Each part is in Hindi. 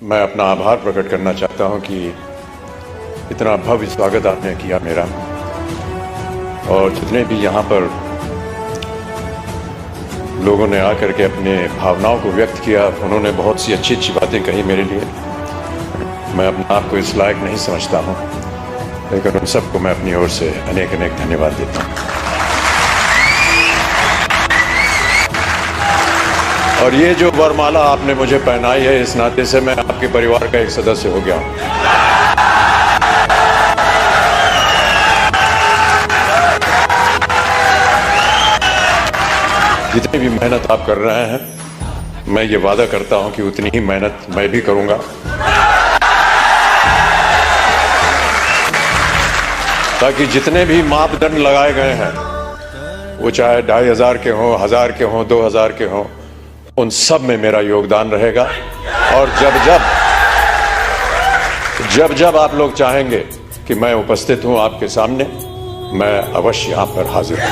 मैं अपना आभार प्रकट करना चाहता हूं कि इतना भव्य स्वागत आपने किया मेरा, और जितने भी यहाँ पर लोगों ने आकर के अपने भावनाओं को व्यक्त किया, उन्होंने बहुत सी अच्छी अच्छी बातें कही मेरे लिए। मैं अपने आप को इस लायक नहीं समझता हूँ, लेकिन उन सबको मैं अपनी ओर से अनेक अनेक धन्यवाद देता हूँ। और ये जो वरमाला आपने मुझे पहनाई है, इस नाते से मैं आपके परिवार का एक सदस्य हो गया हूँ। जितनी भी मेहनत आप कर रहे हैं, मैं ये वादा करता हूं कि उतनी ही मेहनत मैं भी करूंगा, ताकि जितने भी मापदंड लगाए गए हैं, वो चाहे 2500 के हों, 1000 के हों, 2000 के हों, उन सब में मेरा योगदान रहेगा। और जब जब आप लोग चाहेंगे कि मैं उपस्थित हूं आपके सामने, मैं अवश्य यहां पर हाजिर हूं।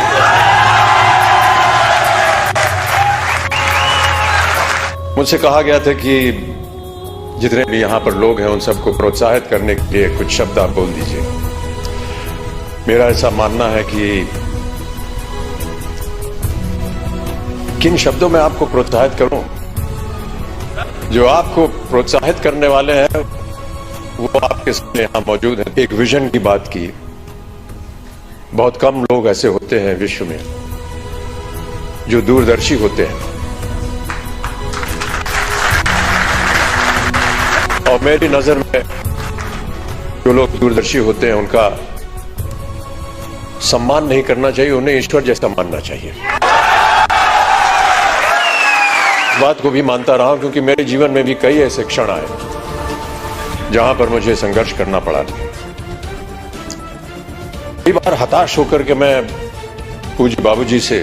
मुझसे कहा गया था कि जितने भी यहां पर लोग हैं, उन सबको प्रोत्साहित करने के लिए कुछ शब्द आप बोल दीजिए। मेरा ऐसा मानना है कि किन शब्दों में आपको प्रोत्साहित करूं। जो आपको प्रोत्साहित करने वाले हैं वो आपके सामने यहां मौजूद हैं। एक विजन की बात की। बहुत कम लोग ऐसे होते हैं विश्व में जो दूरदर्शी होते हैं, और मेरी नजर में जो लोग दूरदर्शी होते हैं उनका सम्मान नहीं करना चाहिए, उन्हें ईश्वर जैसा मानना चाहिए। बात को भी मानता रहा, क्योंकि मेरे जीवन में भी कई ऐसे क्षण आए जहां पर मुझे संघर्ष करना पड़ा। कई बार हताश होकर के मैं पूज्य बाबूजी से,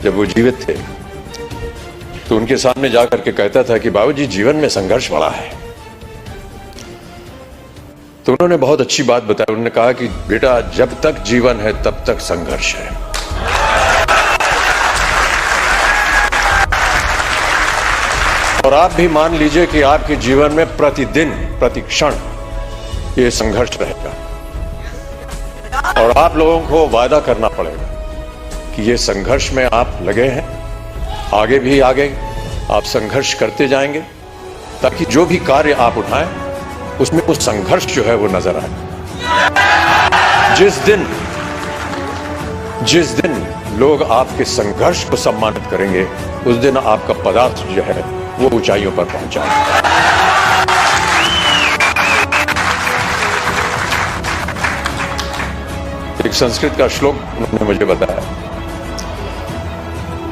जब वो जीवित थे, तो उनके सामने जाकर के कहता था कि बाबूजी, जीवन में संघर्ष बड़ा है। तो उन्होंने बहुत अच्छी बात बताई। उन्होंने कहा कि बेटा, जब तक जीवन है तब तक संघर्ष है। और आप भी मान लीजिए कि आपके जीवन में प्रतिदिन, प्रति क्षण ये संघर्ष रहेगा, और आप लोगों को वादा करना पड़ेगा कि ये संघर्ष में आप लगे हैं, आगे भी आगे आप संघर्ष करते जाएंगे, ताकि जो भी कार्य आप उठाएं उसमें वो संघर्ष जो है वो नजर आए। जिस दिन लोग आपके संघर्ष को सम्मानित करेंगे, उस दिन आपका पदार्थ जो है वो ऊंचाइयों पर पहुंच जाएगा। एक संस्कृत का श्लोक उन्होंने मुझे बताया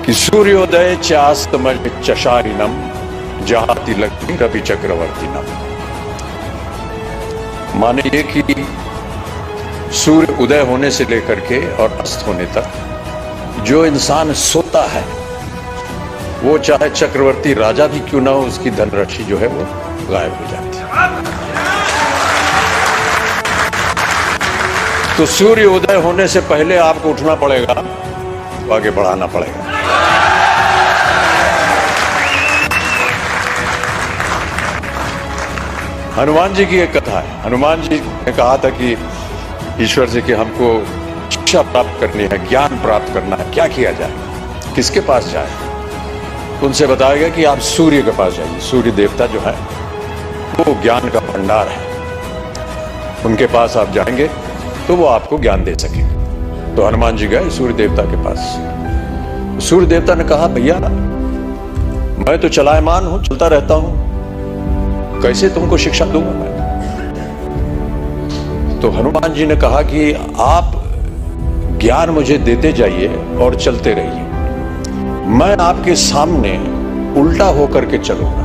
कि सूर्योदय चास्तमय चशारिनम जहाति लक्ष्मी रवि चक्रवर्तीनम। माने ये कि सूर्य उदय होने से लेकर के और अस्त होने तक जो इंसान सोता है, वो चाहे चक्रवर्ती राजा भी क्यों ना हो, उसकी धनराशि जो है वो गायब हो जाती है। तो सूर्य उदय होने से पहले आपको उठना पड़ेगा, तो आगे बढ़ाना पड़ेगा। हनुमान जी की एक कथा है। हनुमान जी ने कहा था कि ईश्वर से कि हमको शिक्षा प्राप्त करनी है, ज्ञान प्राप्त करना है, क्या किया जाए, किसके पास जाए। उनसे बताया गया कि आप सूर्य के पास जाइए। सूर्य देवता जो है वो ज्ञान का भंडार है, उनके पास आप जाएंगे तो वो आपको ज्ञान दे सकेंगे। तो हनुमान जी गए सूर्य देवता के पास। सूर्य देवता ने कहा, भैया मैं तो चलायमान हूं, चलता रहता हूं, कैसे तुमको शिक्षा दूंगा मैं। तो हनुमान जी ने कहा कि आप ज्ञान मुझे देते जाइए और चलते रहिए, मैं आपके सामने उल्टा होकर के चलूंगा।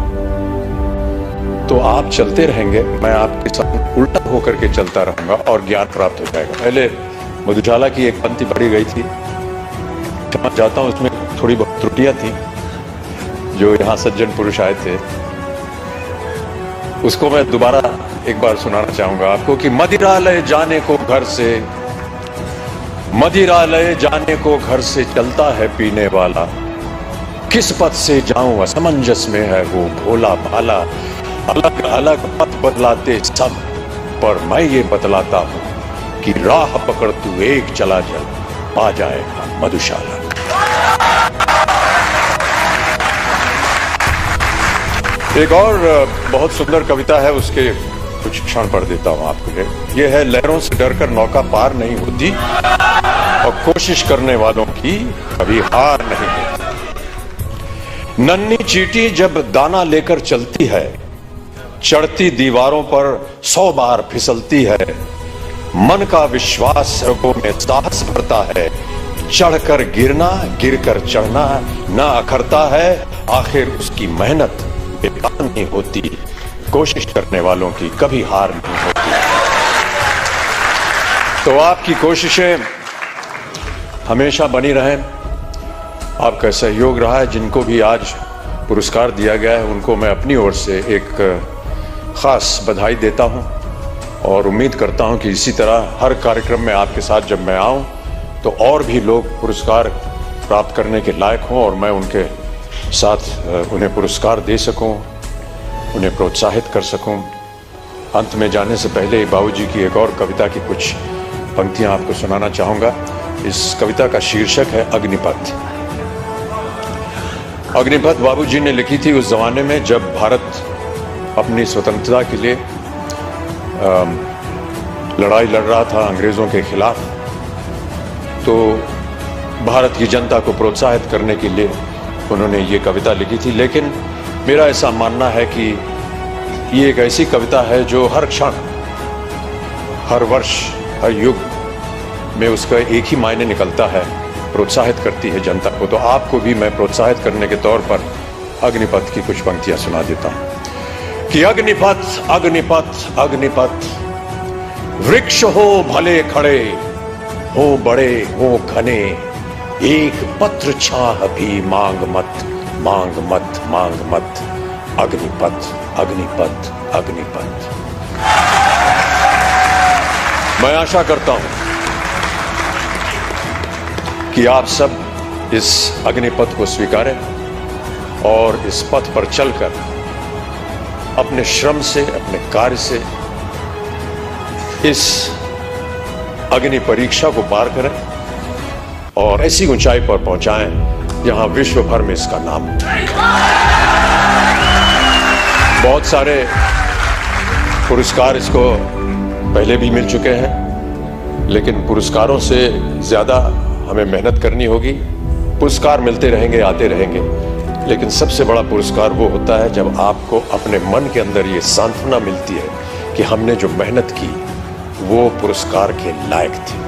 तो आप चलते रहेंगे, मैं आपके सामने उल्टा होकर के चलता रहूंगा और ज्ञान प्राप्त हो जाएगा। पहले मधुशाला की एक पंक्ति पढ़ी गई थी, समझ जाता हूं उसमें थोड़ी बहुत त्रुटियां थी, जो यहाँ सज्जन पुरुष आए थे, उसको मैं दोबारा एक बार सुनाना चाहूंगा आपको कि मदिरालय जाने को घर से, मदिरालय जाने को घर से चलता है पीने वाला, किस पथ से जाऊं असमंजस में है वो भोला भाला। अलग अलग पथ बदलाते सब, पर मैं ये बतलाता हूं कि राह पकड़ तू एक चला चल, पा जाएगा मधुशाला। एक और बहुत सुंदर कविता है, उसके कुछ क्षण पढ़ देता हूं आपके लिए। यह है, लहरों से डरकर नौका पार नहीं होती और कोशिश करने वालों की कभी हार नहीं होती। नन्ही चींटी जब दाना लेकर चलती है, चढ़ती दीवारों पर 100 बार फिसलती है। मन का विश्वास रगों में साहस भरता है, चढ़कर गिरना गिरकर चढ़ना ना अखरता है। आखिर उसकी मेहनत बेकार नहीं होती, कोशिश करने वालों की कभी हार नहीं होती। तो आपकी कोशिशें हमेशा बनी रहें। आपका सहयोग रहा है। जिनको भी आज पुरस्कार दिया गया है उनको मैं अपनी ओर से एक खास बधाई देता हूं और उम्मीद करता हूं कि इसी तरह हर कार्यक्रम में आपके साथ जब मैं आऊं तो और भी लोग पुरस्कार प्राप्त करने के लायक हों और मैं उनके साथ उन्हें पुरस्कार दे सकूं, उन्हें प्रोत्साहित कर सकूं। अंत में जाने से पहले बाबूजी की एक और कविता की कुछ पंक्तियां आपको सुनाना चाहूंगा। इस कविता का शीर्षक है अग्निपथ। अग्निपथ बाबूजी ने लिखी थी उस जमाने में जब भारत अपनी स्वतंत्रता के लिए लड़ाई लड़ रहा था अंग्रेजों के खिलाफ। तो भारत की जनता को प्रोत्साहित करने के लिए उन्होंने ये कविता लिखी थी। लेकिन मेरा ऐसा मानना है कि ये एक ऐसी कविता है जो हर क्षण, हर वर्ष, हर युग में उसका एक ही मायने निकलता है, प्रोत्साहित करती है जनता को। तो आपको भी मैं प्रोत्साहित करने के तौर पर अग्निपथ की कुछ पंक्तियां सुना देता हूं कि अग्निपथ अग्निपथ अग्निपथ, वृक्ष हो भले खड़े, हो बड़े हो घने, एक पत्र छाह भी मांग मत मांग मत मांग मत। अग्निपथ अग्निपथ अग्निपथ। मैं आशा करता हूं कि आप सब इस अग्निपथ को स्वीकारें और इस पथ पर चलकर अपने श्रम से, अपने कार्य से इस अग्नि परीक्षा को पार करें और ऐसी ऊंचाई पर पहुंचाएं जहां विश्व भर में इसका नाम हो। बहुत सारे पुरस्कार इसको पहले भी मिल चुके हैं, लेकिन पुरस्कारों से ज्यादा हमें मेहनत करनी होगी। पुरस्कार मिलते रहेंगे, आते रहेंगे, लेकिन सबसे बड़ा पुरस्कार वो होता है जब आपको अपने मन के अंदर ये सांत्वना मिलती है कि हमने जो मेहनत की वो पुरस्कार के लायक थी।